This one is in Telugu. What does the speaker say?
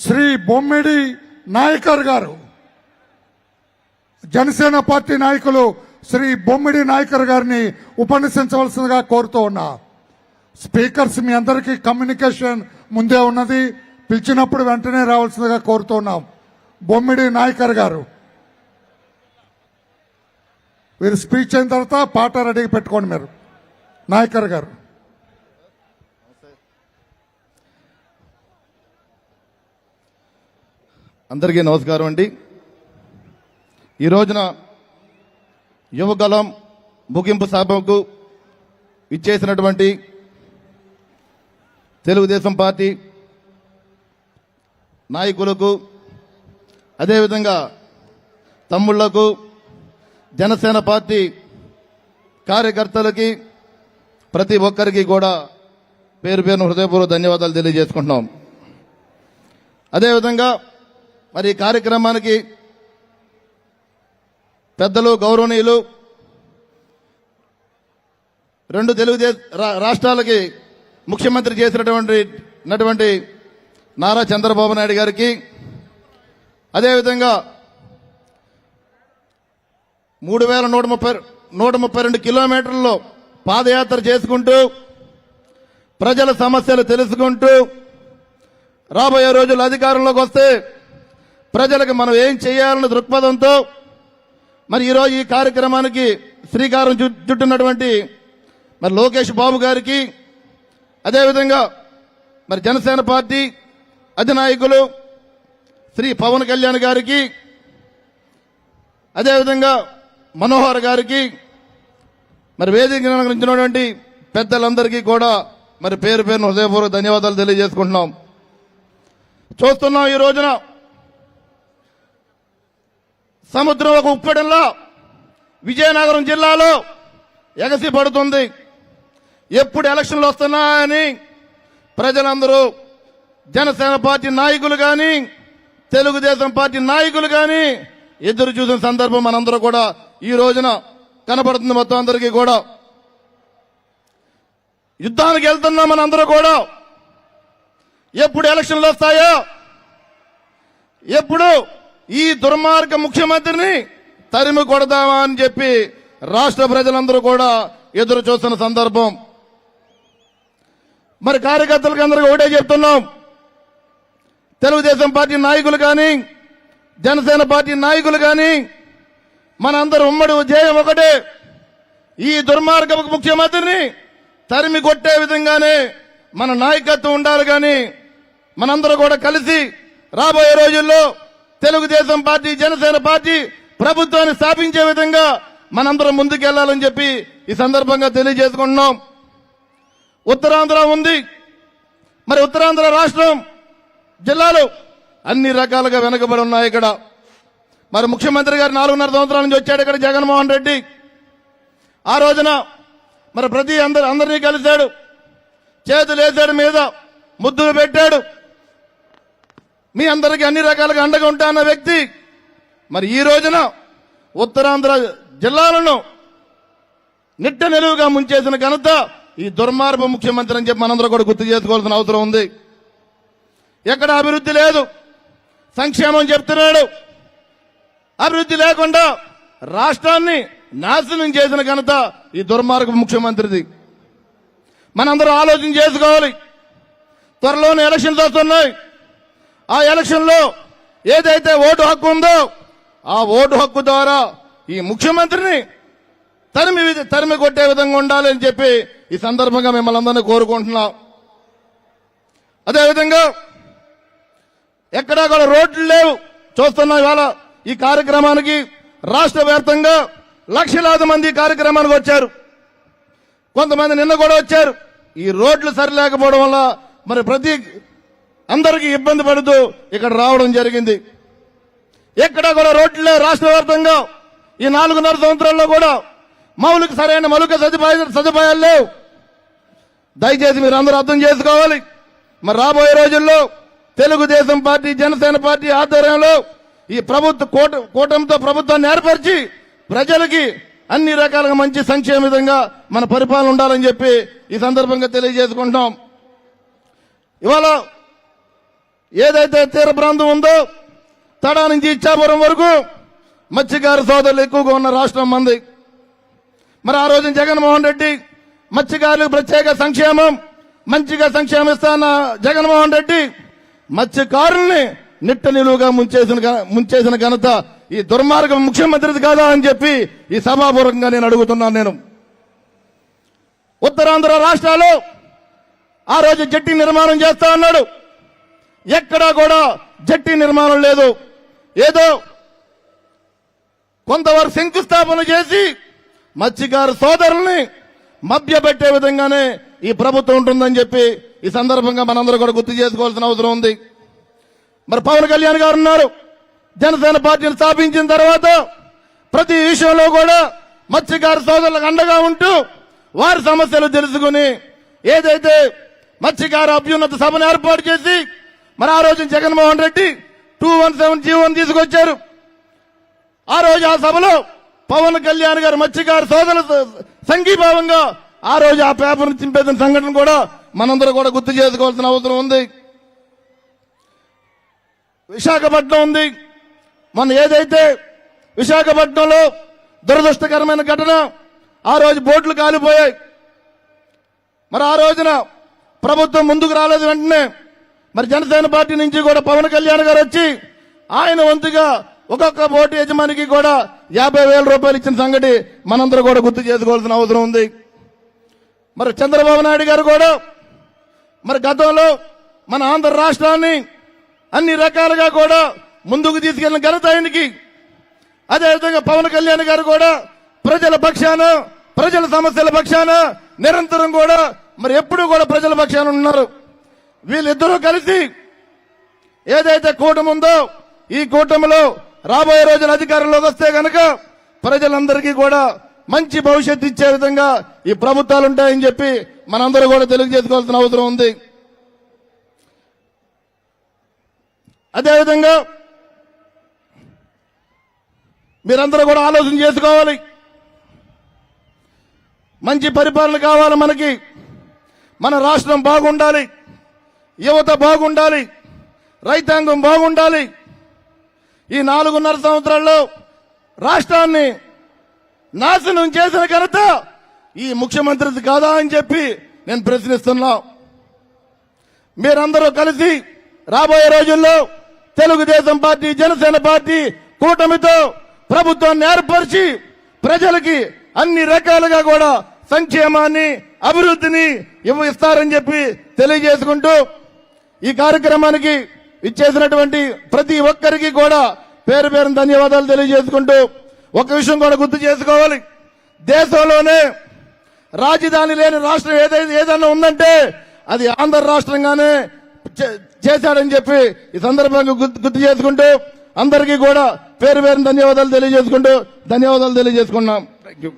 శ్రీ బొమ్మిడి నాయకర్ గారు, జనసేన పార్టీ నాయకులు శ్రీ బొమ్మిడి నాయకర్ గారిని ఉపన్యసించవలసిందిగా కోరుతూ ఉన్నా. స్పీకర్స్ మీ అందరికీ కమ్యూనికేషన్ ముందే ఉన్నది, పిలిచినప్పుడు వెంటనే రావాల్సిందిగా కోరుతున్నాం. బొమ్మిడి నాయకర్ గారు మీరు స్పీచ్ అయిన తర్వాత పాట రెడీగా పెట్టుకోండి. మీరు నాయకర్ గారు. అందరికీ నమస్కారం అండి. ఈ రోజున యువగలం ముగింపు సభకు ఇచ్చేసినటువంటి తెలుగుదేశం పార్టీ నాయకులకు, అదేవిధంగా తమ్ముళ్లకు, జనసేన పార్టీ కార్యకర్తలకి, ప్రతి ఒక్కరికి కూడా పేరు పేరున హృదయపూర్వక ధన్యవాదాలు తెలియజేసుకుంటున్నాం. అదేవిధంగా మరి ఈ కార్యక్రమానికి పెద్దలు, గౌరవనీయులు, రెండు తెలుగుదేశం రాష్ట్రాలకి ముఖ్యమంత్రి చేసినటువంటి నారా చంద్రబాబు నాయుడు గారికి, అదేవిధంగా 3132 కిలోమీటర్లలో పాదయాత్ర చేసుకుంటూ ప్రజల సమస్యలు తెలుసుకుంటూ రాబోయే రోజుల్లో అధికారంలోకి వస్తే ప్రజలకు మనం ఏం చేయాలన్న దృక్పథంతో మరి ఈరోజు ఈ కార్యక్రమానికి శ్రీకారం చుట్టినటువంటి మరి లోకేష్ బాబు గారికి, అదేవిధంగా మరి జనసేన పార్టీ అధినాయకులు శ్రీ పవన్ కళ్యాణ్ గారికి, అదేవిధంగా మనోహర్ గారికి, మరి వేదిక అలంకరించినటువంటి పెద్దలందరికీ కూడా మరి పేరు పేరున హృదయపూర్వక ధన్యవాదాలు తెలియజేసుకుంటున్నాం. చూస్తున్నాం ఈ రోజున సముద్రం ఒక ఉప్పెడంలా విజయనగరం జిల్లాలో ఎగసి పడుతుంది. ఎప్పుడు ఎలక్షన్లు వస్తున్నాయని ప్రజలందరూ, జనసేన పార్టీ నాయకులు కానీ, తెలుగుదేశం పార్టీ నాయకులు కానీ ఎదురు చూసిన సందర్భం మనందరూ కూడా ఈ రోజున కనబడుతుంది. మొత్తం అందరికీ కూడా యుద్ధానికి వెళ్తున్నాం మనందరూ కూడా. ఎప్పుడు ఎలక్షన్లు వస్తాయో, ఎప్పుడు ఈ దుర్మార్గ ముఖ్యమంత్రిని తరిమి కొడదామా అని చెప్పి రాష్ట్ర ప్రజలందరూ కూడా ఎదురు చూస్తున్న సందర్భం. మరి కార్యకర్తలకు అందరికీ ఒకటే చెప్తున్నాం, తెలుగుదేశం పార్టీ నాయకులు కానీ, జనసేన పార్టీ నాయకులు కానీ మనందరూ ఉమ్మడి ధ్యేయం ఒకటే, ఈ దుర్మార్గ ముఖ్యమంత్రిని తరిమి కొట్టే విధంగానే మన నాయకత్వం ఉండాలి. కానీ మనందరూ కూడా కలిసి రాబోయే రోజుల్లో తెలుగుదేశం పార్టీ, జనసేన పార్టీ ప్రభుత్వాన్ని స్థాపించే విధంగా మనందరం ముందుకెళ్లాలని చెప్పి ఈ సందర్భంగా తెలియజేసుకుంటున్నాం. ఉత్తరాంధ్ర ఉంది. మరి ఉత్తరాంధ్ర రాష్ట్రం జిల్లాలు అన్ని రకాలుగా వెనుకబడి ఉన్నాయి. ఇక్కడ మరి ముఖ్యమంత్రి గారు 4.5 సంవత్సరాల నుంచి వచ్చాడు ఇక్కడ జగన్మోహన్ రెడ్డి. ఆ రోజున మరి ప్రతి అందరినీ కలిశాడు, చేతులు వేసాడు, మీద ముద్దులు పెట్టాడు, మీ అందరికీ అన్ని రకాలుగా అండగా ఉంటా అన్న వ్యక్తి మరి ఈ రోజున ఉత్తరాంధ్ర జిల్లాలను నిట్ట నిలువుగా ముంచేసిన ఘనత ఈ దుర్మార్గ ముఖ్యమంత్రి అని చెప్పి మనందరూ కూడా గుర్తు చేసుకోవాల్సిన అవసరం ఉంది. ఎక్కడ అభివృద్ధి లేదు, సంక్షేమం చెప్తున్నాడు. అభివృద్ధి లేకుండా రాష్ట్రాన్ని నాశనం చేసిన ఘనత ఈ దుర్మార్గ ముఖ్యమంత్రిది. మనందరూ ఆలోచన చేసుకోవాలి. త్వరలోనే ఎలక్షన్స్ వస్తున్నాయి. ఆ ఎలక్షన్ లో ఏదైతే ఓటు హక్కు ఉందో ఆ ఓటు హక్కు ద్వారా ఈ ముఖ్యమంత్రిని తరిమి కొట్టే విధంగా ఉండాలని చెప్పి ఈ సందర్భంగా మిమ్మల్ని అందరినీ కోరుకుంటున్నాం. అదేవిధంగా ఎక్కడా కూడా రోడ్లు లేవు. చూస్తున్నాం ఇవాళ ఈ కార్యక్రమానికి రాష్ట్ర వ్యాప్తంగా లక్షలాది మంది కార్యక్రమానికి వచ్చారు. కొంతమంది నిన్న కూడా వచ్చారు. ఈ రోడ్లు సరిలేకపోవడం వల్ల మరి అందరికీ ఇబ్బంది పడుతూ ఇక్కడ రావడం జరిగింది. ఎక్కడా కూడా రోడ్లే రాష్ట్ర వ్యాప్తంగా ఈ 4.5 సంవత్సరాల్లో కూడా సరైన మౌలిక సదుపాయాలు లేవు. దయచేసి మీరు అందరూ అర్థం చేసుకోవాలి. మరి రాబోయే రోజుల్లో తెలుగుదేశం పార్టీ, జనసేన పార్టీ ఆధ్వర్యంలో ఈ కూటమితో ప్రభుత్వాన్ని ఏర్పరిచి ప్రజలకి అన్ని రకాలుగా మంచి సంక్షేమ విధంగా మన పరిపాలన ఉండాలని చెప్పి ఈ సందర్భంగా తెలియజేసుకుంటాం. ఇవాళ ఏదైతే తీర ప్రాంతం ఉందో తడా నుంచి ఇచ్చాపురం వరకు మత్స్యకార సోదరులు ఎక్కువగా ఉన్న రాష్ట్రం మంది. మరి ఆ రోజున జగన్మోహన్ రెడ్డి మత్స్యకారులకు ప్రత్యేక సంక్షేమం మంచిగా సంక్షేమిస్తాన్న జగన్మోహన్ రెడ్డి మత్స్యకారుల్ని నిట్ట నిలువుగా ముంచేసిన ఘనత ఈ దుర్మార్గం ముఖ్యమంత్రిది కాదా అని చెప్పి ఈ సభాపూర్వకంగా నేను అడుగుతున్నాను. నేను ఉత్తరాంధ్ర రాష్ట్రాలు ఆ రోజు జట్టి నిర్మాణం చేస్తా అన్నాడు. ఎక్కడా కూడా జట్టి నిర్మాణం లేదు. ఏదో కొంతవరకు శంకుస్థాపన చేసి మత్స్యకార సోదరుల్ని మభ్యపెట్టే విధంగానే ఈ ప్రభుత్వం ఉంటుందని చెప్పి ఈ సందర్భంగా మనందరూ కూడా గుర్తు చేసుకోవాల్సిన అవసరం ఉంది. మరి పవన్ కళ్యాణ్ గారు ఉన్నారు. జనసేన పార్టీని స్థాపించిన తర్వాత ప్రతి విషయంలో కూడా మత్స్యకార సోదరులకు అండగా ఉంటూ వారి సమస్యలు తెలుసుకుని ఏదైతే మత్స్యకార అభ్యున్నత సభను ఏర్పాటు చేసి మరి ఆ రోజు జగన్మోహన్ రెడ్డి 217 జీవోని తీసుకొచ్చారు. ఆ రోజు ఆ సభలో పవన్ కళ్యాణ్ గారు మత్స్యకార సోదరుల సంఘీభావంగా ఆ రోజు ఆ పేపర్ను చింపేసిన సంఘటన కూడా మనందరూ కూడా గుర్తు చేసుకోవాల్సిన అవసరం ఉంది. విశాఖపట్నం ఉంది. మన ఏదైతే విశాఖపట్నంలో దురదృష్టకరమైన ఘటన, ఆ రోజు బోట్లు కాలిపోయాయి. మరి ఆ రోజున ప్రభుత్వం ముందుకు రాలేదు. వెంటనే మరి జనసేన పార్టీ నుంచి కూడా పవన్ కళ్యాణ్ గారు వచ్చి ఆయన వంతుగా ఒక్కొక్క బోటు యజమానికి కూడా 50,000 రూపాయలు ఇచ్చిన సంగతి మనందరూ కూడా గుర్తు చేసుకోవాల్సిన అవసరం ఉంది. మరి చంద్రబాబు నాయుడు గారు కూడా మరి గతంలో మన ఆంధ్ర రాష్ట్రాన్ని అన్ని రకాలుగా కూడా ముందుకు తీసుకెళ్లిన ఘనత ఆయనకి. అదేవిధంగా పవన్ కళ్యాణ్ గారు కూడా ప్రజల పక్షాన ప్రజల సమస్యల పక్షాన నిరంతరం కూడా మరి ఎప్పుడూ కూడా ప్రజల పక్షాన ఉన్నారు. వీళ్ళిద్దరూ కలిసి ఏదైతే కూటమి ఉందో ఈ కూటమిలో రాబోయే రోజుల అధికారంలోకి వస్తే గనక ప్రజలందరికీ కూడా మంచి భవిష్యత్తు ఇచ్చే విధంగా ఈ ప్రభుత్వాలు ఉంటాయని చెప్పి మనందరూ కూడా తెలియజేసుకోవాల్సిన అవసరం ఉంది. అదేవిధంగా మీరందరూ కూడా ఆలోచన చేసుకోవాలి. మంచి పరిపాలన కావాలి మనకి. మన రాష్ట్రం బాగుండాలి, యువత బాగుండాలి, రైతాంగం బాగుండాలి. ఈ 4.5 సంవత్సరాల్లో రాష్ట్రాన్ని నాశనం చేసిన ఘనత ఈ ముఖ్యమంత్రిది కాదా అని చెప్పి నేను ప్రశ్నిస్తున్నా. మీరందరూ కలిసి రాబోయే రోజుల్లో తెలుగుదేశం పార్టీ జనసేన పార్టీ కూటమితో ప్రభుత్వాన్ని ఏర్పరిచి ప్రజలకి అన్ని రకాలుగా కూడా సంక్షేమాన్ని అభివృద్ధిని ఇస్తారని చెప్పి తెలియజేసుకుంటూ ఈ కార్యక్రమానికి ఇచ్చేసినటువంటి ప్రతి ఒక్కరికి కూడా పేరు పేరున ధన్యవాదాలు తెలియజేసుకుంటూ ఒక విషయం కూడా గుర్తు చేసుకోవాలి. దేశంలోనే రాజధాని లేని రాష్ట్రం ఏదైనా ఉందంటే అది ఆంధ్ర రాష్ట్రంగానే చేశాడని చెప్పి ఈ సందర్భంగా గుర్తు చేసుకుంటూ అందరికీ కూడా పేరు పేరున ధన్యవాదాలు తెలియజేసుకుంటూ ధన్యవాదాలు తెలియజేసుకున్నాం. Thank you.